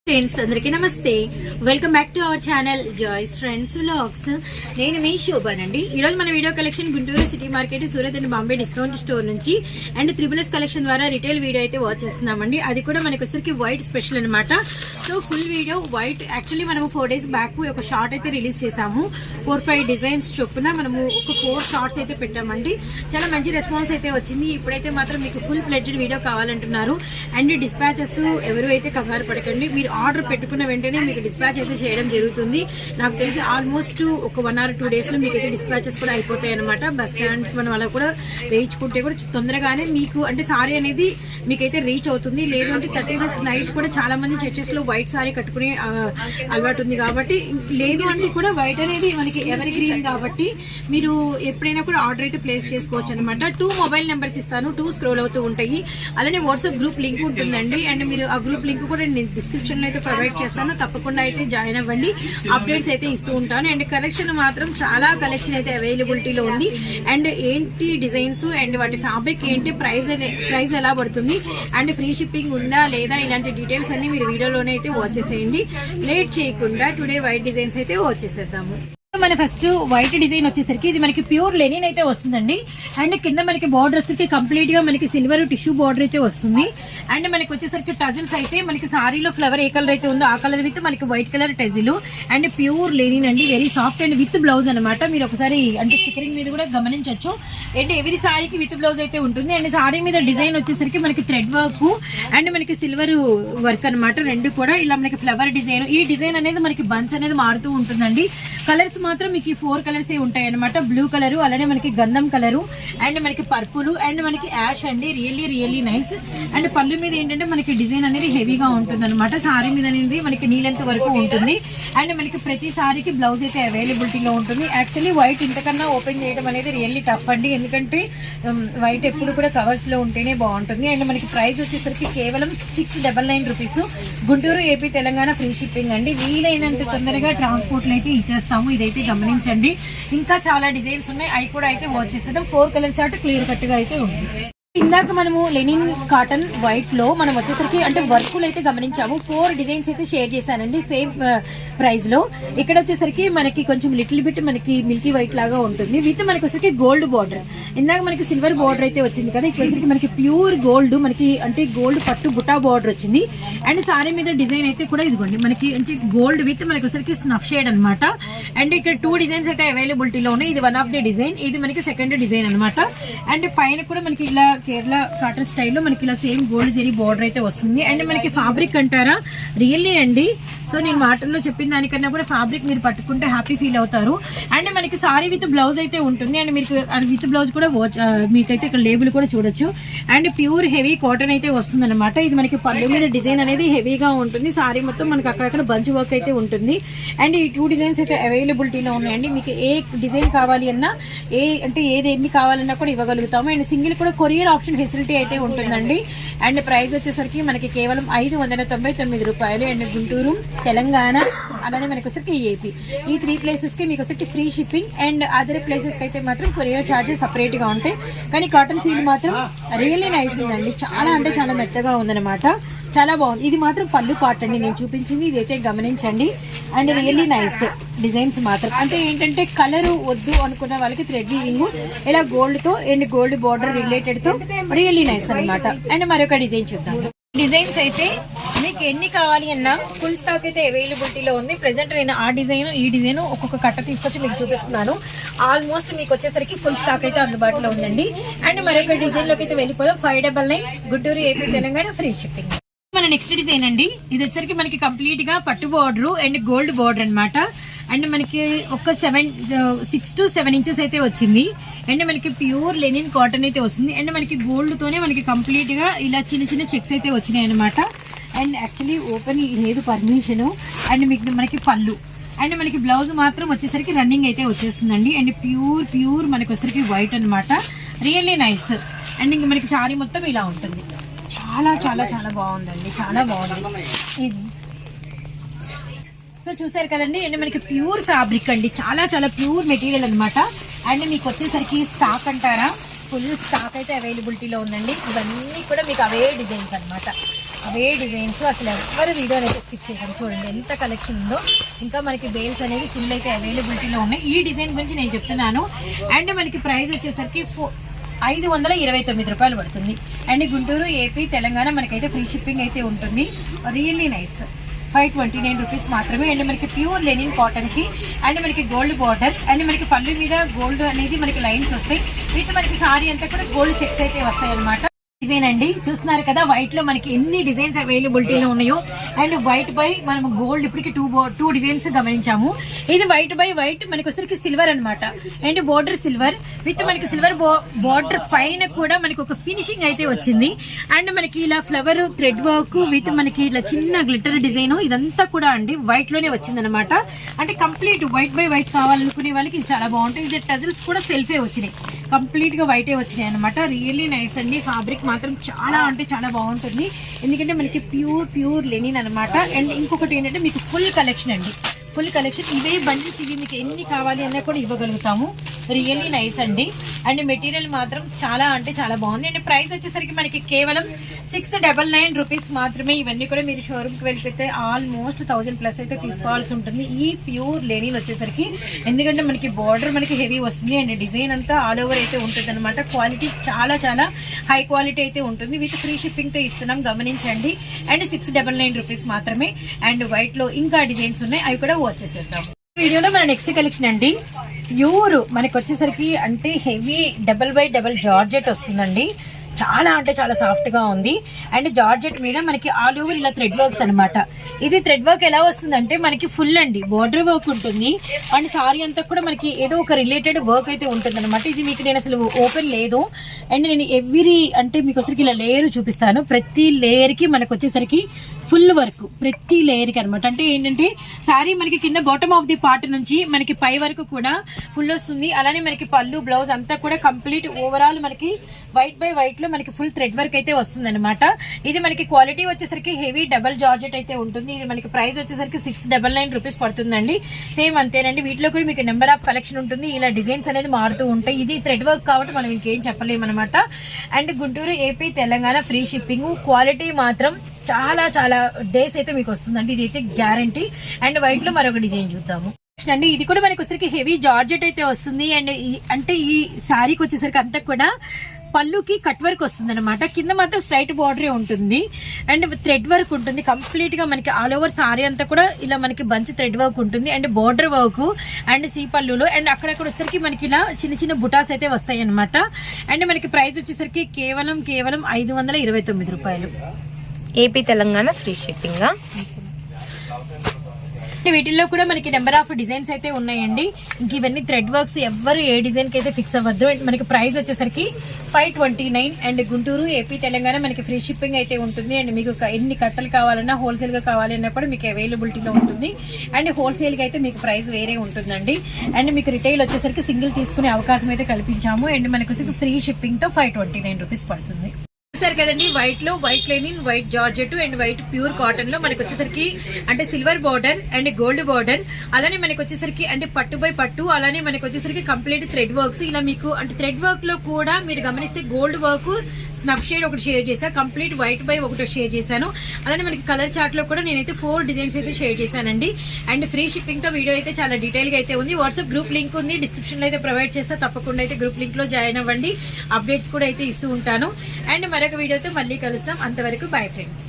Friends అందరికీ నమస్తే. Welcome back to our channel Joy's friends vlogs. నేను మీ శోభానండి. ఈరోజు మన video collection Guntur city market, Surat and Bombay discount store నుంచి అండ్ త్రిబుల్ఎస్ కలెక్షన్ ద్వారా రిటైల్ వీడియో అయితే వాచ్ చేస్తున్నామండి. అది కూడా మనకి వచ్చరికి వైట్ స్పెషల్ అనమాట. So full video white. Actually మనము 4 days బ్యాక్ ఒక షార్ట్ అయితే రిలీజ్ చేసాము. 4-5 డిజైన్స్ చొప్పున మనము ఒక 4 షార్ట్స్ అయితే పెట్టామండి. చాలా మంచి రెస్పాన్స్ అయితే వచ్చింది. ఇప్పుడైతే మాత్రం మీకు ఫుల్ ప్లెడ్జ్డ్ వీడియో కావాలంటున్నారు. అండ్ డిస్పాచెస్ ఎవరు అయితే కంగారు పడకండి. మీరు ఆర్డర్ పెట్టుకున్న వెంటనే మీకు డిస్పాచ్ అయితే చేయడం జరుగుతుంది. నాకు తెలిసి ఆల్మోస్ట్ ఒక 1 or 2 days లో మీకు అయితే డిస్పాచెస్ కూడా అయిపోతాయి అనమాట. బస్ స్టాండ్ మనం అలా కూడా వేయించుకుంటే కూడా తొందరగానే మీకు అంటే సారీ అనేది మీకైతే రీచ్ అవుతుంది. లేదు అంటే 31st నైట్ కూడా చాలా మంది చర్చెస్ లో వైట్ సారీ కట్టుకునే అలవాటు ఉంది కాబట్టి, లేదు అంటే కూడా వైట్ అనేది మనకి ఎవరి గ్రీన్ కాబట్టి మీరు ఎప్పుడైనా కూడా ఆర్డర్ అయితే ప్లేస్ చేసుకోవచ్చు అనమాట. 2 మొబైల్ నెంబర్స్ ఇస్తాను, 2 స్క్రోల్ అవుతూ ఉంటాయి. అలానే వాట్సాప్ గ్రూప్ లింక్ ఉంటుందండి. అండ్ మీరు ఆ గ్రూప్ లింక్ కూడా నేను డిస్క్రిప్షన్ లో అయితే ప్రొవైడ్ చేస్తాను. తప్పకుండా అయితే జాయిన్ అవ్వండి. అప్డేట్స్ అయితే ఇస్తూ ఉంటాను. అండ్ కలెక్షన్ మాత్రం చాలా కలెక్షన్ అయితే అవైలబిలిటీలో ఉంది. అండ్ ఏంటి డిజైన్స్ అండ్ వాటి ఫ్యాబ్రిక్ ఏంటి, ప్రైస్ ఎలా పడుతుంది అండ్ ఫ్రీ షిప్పింగ్ ఉందా లేదా, ఇలాంటి డీటెయిల్స్ అన్ని మీరు వీడియోలోనే అయితే వాచ్ చేసేయండి. లేట్ చేయకుండా టుడే వైట్ డిజైన్స్ అయితే వాచ్ చేసేద్దాము. మన ఫస్ట్ వైట్ డిజైన్ వచ్చేసరికి ఇది మనకి ప్యూర్ లెనిన్ అయితే వస్తుందండి. అండ్ కింద మనకి బార్డర్ వచ్చేసరికి కంప్లీట్ గా మనకి సిల్వర్ టిష్యూ బార్డర్ అయితే వస్తుంది. అండ్ మనకి వచ్చేసరికి టజిల్స్ అయితే మనకి సారీలో ఫ్లవర్ ఏ కలర్ అయితే ఉందో ఆ కలర్ విత్ మనకి white colour tassel. And pure linen అండి, very soft and with blouse అనమాట. మీరు ఒకసారి అంటే స్టిక్కరింగ్ మీద కూడా గమనించవచ్చు. అండ్ ఎవరి సారీకి విత్ బ్లౌజ్ అయితే ఉంటుంది. అండ్ సారీ మీద డిజైన్ వచ్చేసరికి మనకి థ్రెడ్ వర్క్ అండ్ మనకి సిల్వర్ వర్క్ అనమాట. రెండు కూడా ఇలా మనకి ఫ్లవర్ డిజైన్. ఈ డిజైన్ అనేది మనకి బంచ్ అనేది మారుతూ ఉంటుందండి. కలర్స్ మాత్రం మీకు 4 కలర్స్ ఉంటాయి అనమాట. బ్లూ కలరు, అలానే మనకి గంధం కలరు, అండ్ మనకి పర్పుల్, అండ్ మనకి యాష్ అండి. Really nice. అండ్ పళ్ళు మీద ఏంటంటే మనకి డిజైన్ అనేది హెవీగా ఉంటుంది అనమాట. సారీ మీద అనేది మనకి నీలెంత్ వరకు ఉంటుంది. అండ్ మనకి ప్రతి సారీకి బ్లౌజ్ అయితే అవైలబిలిటీలో ఉంటుంది. యాక్చువల్లీ వైట్ ఇంతకన్నా ఓపెన్ చేయడం అనేది రియల్లీ టఫ్ అండి, ఎందుకంటే వైట్ ఎప్పుడు కూడా కవర్స్ లో ఉంటేనే బాగుంటుంది. అండ్ మనకి ప్రైస్ వచ్చేసరికి కేవలం 699 rupees. Guntur, AP, Telangana free shipping అండి. వీలైనంత తొందరగా ట్రాన్స్పోర్ట్ లో అయితే ఇచ్చేస్తాము. ఇదైతే గమనించండి. ఇంకా చాలా డిజైన్స్ ఉన్నాయి, అవి కూడా అయితే వాచ్ చేసేద్దాం. 4 కలర్ చార్ట్ క్లియర్ కట్ గా అయితే ఉంది. ఇందాక మనము లెనిన్ కాటన్ వైట్ లో మనం వచ్చేసరికి అంటే వర్కులు అయితే గమనించాము. 4 డిజైన్స్ అయితే షేర్ చేశానండి సేమ్ ప్రైస్ లో. ఇక్కడ వచ్చేసరికి మనకి కొంచెం లిటిల్ బిట్ మనకి మిల్కీ వైట్ లాగా ఉంటుంది విత్ మనకి వచ్చేసరికి గోల్డ్ బార్డర్. ఇందాక మనకి సిల్వర్ బార్డర్ అయితే వచ్చింది కదా, ఇక్కడ వచ్చేసరికి మనకి ప్యూర్ గోల్డ్ మనకి అంటే గోల్డ్ పట్టు బుటా బార్డర్ వచ్చింది. అండ్ సారీ మీద డిజైన్ అయితే కూడా ఇదిగోండి మనకి అంటే గోల్డ్ విత్ మనకి వచ్చేసరికి స్నఫ్ షేడ్ అనమాట. అండ్ ఇక్కడ 2 డిజైన్స్ అయితే అవైలబిలిటీలో ఉన్నాయి. ఇది వన్ ఆఫ్ ది డిజైన్, ఇది మనకి సెకండ్ డిజైన్ అనమాట. అండ్ పైన కూడా మనకి ఇలా కేరళ కాటన్ స్టైల్లో మనకి ఇలా సేమ్ గోల్డ్ జరీ బార్డర్ అయితే వస్తుంది. అండ్ మనకి ఫ్యాబ్రిక్ అంటారా రియల్లీ అండి. సో నేను మాటల్లో చెప్పిన దానికన్నా కూడా ఫ్యాబ్రిక్ మీరు పట్టుకుంటే హ్యాపీ ఫీల్ అవుతారు. అండ్ మనకి సారీ విత్ బ్లౌజ్ అయితే ఉంటుంది. అండ్ మీకు విత్ బ్లౌజ్ కూడా మీకైతే ఇక్కడ లేబుల్ కూడా చూడొచ్చు. అండ్ ప్యూర్ హెవీ కాటన్ అయితే వస్తుంది అనమాట. ఇది మనకి పళ్ళు మీద డిజైన్ అనేది హెవీగా ఉంటుంది. సారీ మొత్తం మనకి అక్కడక్కడ బంచ్ వర్క్ అయితే ఉంటుంది. అండ్ ఈ 2 డిజైన్స్ అయితే అవైలబిలిటీలో ఉన్నాయండి. మీకు ఏ డిజైన్ కావాలి అన్నా ఎన్ని కావాలన్నా కూడా ఇవ్వగలుగుతాము. అండ్ సింగిల్ కూడా కొరియర్ ఆప్షన్ ఫెసిలిటీ అయితే ఉంటుందండి. అండ్ ప్రైస్ వచ్చేసరికి మనకి కేవలం 599 రూపాయలు. అండ్ గుంటూరు, తెలంగాణ, అలానే మనకి వచ్చరికి ఏపీ, ఈ 3 ప్లేసెస్ కి మీకు వచ్చరికి free shipping. And other places కి అయితే మాత్రం కొరియర్ చార్జెస్ సపరేట్ గా ఉంటాయి. కానీ కాటన్ ఫీల్ మాత్రం రియల్లీ నైస్ ఉందండి. చాలా అంటే చాలా మెత్తగా ఉందన్నమాట. చాలా బాగుంది. ఇది మాత్రం పళ్ళు పార్ట్ అండి నేను చూపించింది, ఇదైతే గమనించండి. అండ్ రియల్లీ నైస్ డిజైన్స్ మాత్రం. అంటే ఏంటంటే కలర్ వద్దు అనుకున్న వాళ్ళకి థ్రెడ్ వీవింగ్ ఇలా గోల్డ్ తో అండ్ గోల్డ్ బార్డర్ రిలేటెడ్ తో రియల్లీ నైస్ అనమాట. అండ్ మరొక డిజైన్ చూద్దాం. డిజైన్స్ అయితే మీకు ఎన్ని కావాలి అన్నా ఫుల్ స్టాక్ అయితే అవైలబిలిటీలో ఉంది. ప్రెసెంట్ నేను ఆ డిజైన్ ఈ డిజైన్ ఒక్కొక్క కట్ట తీసుకొచ్చి మీకు చూపిస్తున్నాను. ఆల్మోస్ట్ మీకు వచ్చేసరికి ఫుల్ స్టాక్ అయితే అందుబాటులో ఉందండి. అండ్ మరొక డిజైన్ లోకి అయితే వెళ్ళిపోదాం. 599 Guntur, AP, Telangana free shipping. మన నెక్స్ట్ డిజైన్ అండి. ఇది వచ్చేసరికి మనకి కంప్లీట్ గా పట్టు బార్డర్ అండ్ గోల్డ్ బార్డర్ అనమాట. అండ్ మనకి ఒక 6 to 7 ఇంచెస్ అయితే వచ్చింది. అండ్ మనకి ప్యూర్ లెనిన్ కాటన్ అయితే వస్తుంది. అండ్ మనకి గోల్డ్ తోనే మనకి కంప్లీట్ గా ఇలా చిన్న చెక్స్ అయితే వచ్చినాయి అనమాట. అండ్ యాక్చువల్లీ ఓపెన్ లేదు పర్మిషన్. అండ్ మీకు మనకి పళ్ళు అండ్ మనకి బ్లౌజ్ మాత్రం వచ్చేసరికి రన్నింగ్ అయితే వచ్చేస్తుందండి. అండ్ ప్యూర్ మనకి వచ్చేసరికి వైట్ అనమాట. Really nice. అండ్ ఇంక మనకి సారీ మొత్తం ఇలా ఉంటుంది. చాలా చాలా చాలా బాగుందండి, చాలా బాగుంది ఇది. సో చూసారు కదండి. అండ్ మనకి ప్యూర్ ఫ్యాబ్రిక్ అండి, చాలా చాలా ప్యూర్ మెటీరియల్ అనమాట. అండ్ మీకు వచ్చేసరికి స్టాక్ అంటారా, ఫుల్ స్టాక్ అయితే అవైలబిలిటీలో ఉందండి. ఇవన్నీ కూడా మీకు అవే డిజైన్స్ అనమాట. అవే డిజైన్స్ అసలు ఎవరు వీడియోని అయితే స్కిప్ చేయకండి. చూడండి ఎంత కలెక్షన్ ఉందో. ఇంకా మనకి బేల్స్ అనేవి ఫుల్ అయితే అవైలబిలిటీలో ఉన్నాయి. ఈ డిజైన్ గురించి నేను చెప్తున్నాను. అండ్ మనకి ప్రైస్ వచ్చేసరికి 529 రూపాయలు పడుతుంది. అండ్ గుంటూరు, ఏపీ, తెలంగాణ మనకైతే ఫ్రీ షిప్పింగ్ అయితే ఉంటుంది. Really nice. 529 రూపీస్ మాత్రమే. అండ్ మనకి ప్యూర్ లెనిన్ కాటన్కి అండ్ మనకి గోల్డ్ బార్డర్ అండ్ మనకి పళ్ళు మీద గోల్డ్ అనేది మనకి లైన్స్ వస్తాయి. విత్ మనకి సారీ అంతా కూడా గోల్డ్ చెక్స్ అయితే వస్తాయి అనమాట. డిజైన్ అండి చూస్తున్నారు కదా, వైట్ లో మనకి ఎన్ని డిజైన్స్ అవైలబిలిటీలో ఉన్నాయో. అండ్ వైట్ బై మనం గోల్డ్ ఇప్పటికి టూ డిజైన్స్ గమనించాము. ఇది వైట్ బై వైట్ మనకి వచ్చరికి సిల్వర్ అనమాట. అండ్ బోర్డర్ సిల్వర్ విత్ మనకి సిల్వర్ బోర్డర్ పైన కూడా మనకి ఒక ఫినిషింగ్ అయితే వచ్చింది. అండ్ మనకి ఇలా ఫ్లవర్ థ్రెడ్ వర్క్ విత్ మనకి ఇలా చిన్న గ్లిటర్ డిజైన్ ఇదంతా కూడా అండి వైట్ లోనే వచ్చింది అనమాట. అంటే కంప్లీట్ వైట్ బై వైట్ కావాలనుకునే వాళ్ళకి ఇది చాలా బాగుంటుంది. ఇది టజల్స్ కూడా సెల్ఫే వచ్చినాయి, కంప్లీట్ గా వైటే వచ్చినాయి అనమాట. రియల్లీ నైస్ అండి. ఫ్యాబ్రిక్ మాత్రం చాలా అంటే చాలా బాగుంటుంది. ఎందుకంటే మనకి ప్యూర్ లెనిన్ అనమాట. అండ్ ఇంకొకటి ఏంటంటే మీకు ఫుల్ కలెక్షన్ అండి, ఫుల్ కలెక్షన్. ఇవే బండిల్స్ ఇవి మీకు ఎన్ని కావాలి అన్నా కూడా ఇవ్వగలుగుతాము. రియల్లీ నైస్ అండి. అండ్ మెటీరియల్ మాత్రం చాలా అంటే చాలా బాగుంది. అండ్ ప్రైస్ వచ్చేసరికి మనకి కేవలం 699 రూపీస్ మాత్రమే. ఇవన్నీ కూడా మీరు షోరూమ్కి వెళ్ళిపోతే ఆల్మోస్ట్ 1000+ అయితే తీసుకోవాల్సి ఉంటుంది ఈ ప్యూర్ లెనిన్ వచ్చేసరికి. ఎందుకంటే మనకి బార్డర్ మనకి హెవీ వస్తుంది అండ్ డిజైన్ అంతా ఆల్ ఓవర్ అయితే ఉంటుంది అనమాట. క్వాలిటీ చాలా చాలా హై క్వాలిటీ అయితే ఉంటుంది. విత్ ఫ్రీ షిప్పింగ్తో ఇస్తున్నాం, గమనించండి. అండ్ 699 రూపీస్ మాత్రమే. అండ్ వైట్లో ఇంకా డిజైన్స్ ఉన్నాయి, అవి కూడా వచ్చేసేద్దాం. వీడియోలో మన నెక్స్ట్ కలెక్షన్ అండి. ప్యూర్ మనకి వచ్చేసరికి అంటే హెవీ డబుల్ జార్జెట్ వస్తుందండి. చాలా అంటే చాలా సాఫ్ట్ గా ఉంది. అండ్ జార్జెట్ మీద మనకి ఆల్ ఓవర్ ఇలా థ్రెడ్ వర్క్స్ అనమాట. ఇది థ్రెడ్ వర్క్ ఎలా వస్తుందంటే మనకి ఫుల్ అండి బోర్డర్ వర్క్ ఉంటుంది. అండ్ సారీ అంతా కూడా మనకి ఏదో ఒక రిలేటెడ్ వర్క్ అయితే ఉంటుంది అనమాట. ఇది మీకు నేను అసలు ఓపెన్ లేదు. అండ్ నేను ఎవ్రీ అంటే మీకు వచ్చరికి ఇలా లేయర్ చూపిస్తాను. ప్రతి లేయర్ కి మనకు వచ్చేసరికి ఫుల్ వర్క్, ప్రతి లేయర్ కి అనమాట. అంటే ఏంటంటే సారీ మనకి కింద బాటమ్ ఆఫ్ ది పార్ట్ నుంచి మనకి పై వరకు కూడా ఫుల్ వస్తుంది. అలానే మనకి పళ్ళు బ్లౌజ్ అంతా కూడా కంప్లీట్ ఓవరాల్ మనకి వైట్ బై వైట్ లో మనకి ఫుల్ థ్రెడ్ వర్క్ అయితే వస్తుంది అనమాట. ఇది మనకి క్వాలిటీ వచ్చేసరికి హెవీ డబల్ జార్జెట్ అయితే ఉంటుంది. ఇది మనకి ప్రైస్ వచ్చేసరికి 699 రూపీస్ పడుతుందండి. సేమ్ అంతేనండి. వీటిలో కూడా మీకు నెంబర్ ఆఫ్ కలెక్షన్ ఉంటుంది. ఇలా డిజైన్స్ అనేది మారుతూ ఉంటాయి. ఇది థ్రెడ్ వర్క్ కాబట్టి మనం ఇంకేం చెప్పలేము అనమాట. And Guntur, AP, Telangana free shipping. Quality మాత్రం చాలా చాలా డేస్ అయితే మీకు వస్తుందండి. ఇది అయితే గ్యారంటీ. అండ్ వైట్ లో మరొక డిజైన్ చూద్దాము అండి. ఇది కూడా మనకి వచ్చేసరికి హెవీ జార్జెట్ అయితే వస్తుంది. అండ్ అంటే ఈ శారీకి వచ్చేసరికి అంతా కూడా పళ్ళుకి కట్ వర్క్ వస్తుంది అనమాట. కింద మాత్రం స్ట్రైట్ బార్డరే ఉంటుంది అండ్ థ్రెడ్ వర్క్ ఉంటుంది. కంప్లీట్ గా మనకి ఆల్ ఓవర్ సారీ అంతా కూడా ఇలా మనకి బంచ్ థ్రెడ్ వర్క్ ఉంటుంది. అండ్ బార్డర్ వర్క్ అండ్ సీ పళ్ళులో అండ్ అక్కడక్కడ వచ్చేసరికి మనకి ఇలా చిన్న చిన్న బుటాస్ అయితే వస్తాయి అనమాట. అండ్ మనకి ప్రైస్ వచ్చేసరికి కేవలం 529 రూపాయలు. AP, Telangana free shipping. వీటిల్లో కూడా మనకి నెంబర్ ఆఫ్ డిజైన్స్ అయితే ఉన్నాయండి. ఇంక ఇవన్నీ థ్రెడ్ వర్క్స్, ఎవరు ఏ డిజైన్ కి అయితే ఫిక్స్ అవ్వద్దు. మనకి ప్రైస్ వచ్చేసరికి 529. అండ్ గుంటూరు, ఏపీ, తెలంగాణ మనకి ఫ్రీ షిప్పింగ్ అయితే ఉంటుంది. అండ్ మీకు ఎన్ని కట్టలు కావాలన్నా హోల్సేల్ గా కావాలన్నా కూడా మీకు అవైలబిలిటీలో ఉంటుంది. అండ్ హోల్సేల్ గా అయితే మీకు ప్రైస్ వేరే ఉంటుందండి. అండ్ మీకు రిటైల్ వచ్చేసరికి సింగిల్ తీసుకునే అవకాశం అయితే కల్పించాము. అండ్ మనకు ఫ్రీ షిప్పింగ్ తో 529 రూపీస్ పడుతుంది. చూసారు కదండి, వైట్ లో white Lenin, white georgette and white pure cotton లో మనకి వచ్చేసరికి అంటే silver border and gold border, అలానే మనకి వచ్చేసరికి అంటే పట్టు బై పట్టు, అలానే మనకి వచ్చేసరికి కంప్లీట్ థ్రెడ్ వర్క్స్. ఇలా మీకు అంటే థ్రెడ్ వర్క్ లో కూడా మీరు గమనిస్తే గోల్డ్ వర్క్ స్నఫ్ షేడ్ ఒకటి షేర్ చేశాను, కంప్లీట్ వైట్ బై ఒకటి షేర్ చేశాను. అలానే మనకి కలర్ చార్ట్ లో కూడా నేనైతే 4 డిజైన్స్ అయితే షేర్ చేశానండి. అండ్ ఫ్రీ షిప్పింగ్ తో వీడియో అయితే చాలా డీటెయిల్ గా అయితే ఉంది. వాట్సాప్ గ్రూప్ లింక్ ఉంది, డిస్క్రిప్షన్ లో అయితే ప్రొవైడ్ చేస్తా. తప్పకుండా అయితే గ్రూప్ లింక్ లో జాయిన్ అవ్వండి. అప్డేట్స్ కూడా అయితే ఇస్తూ ఉంటాను. అండ్ మరొక వీడియోతో మళ్ళీ కలుస్తాం. అంతవరకు బై ఫ్రెండ్స్.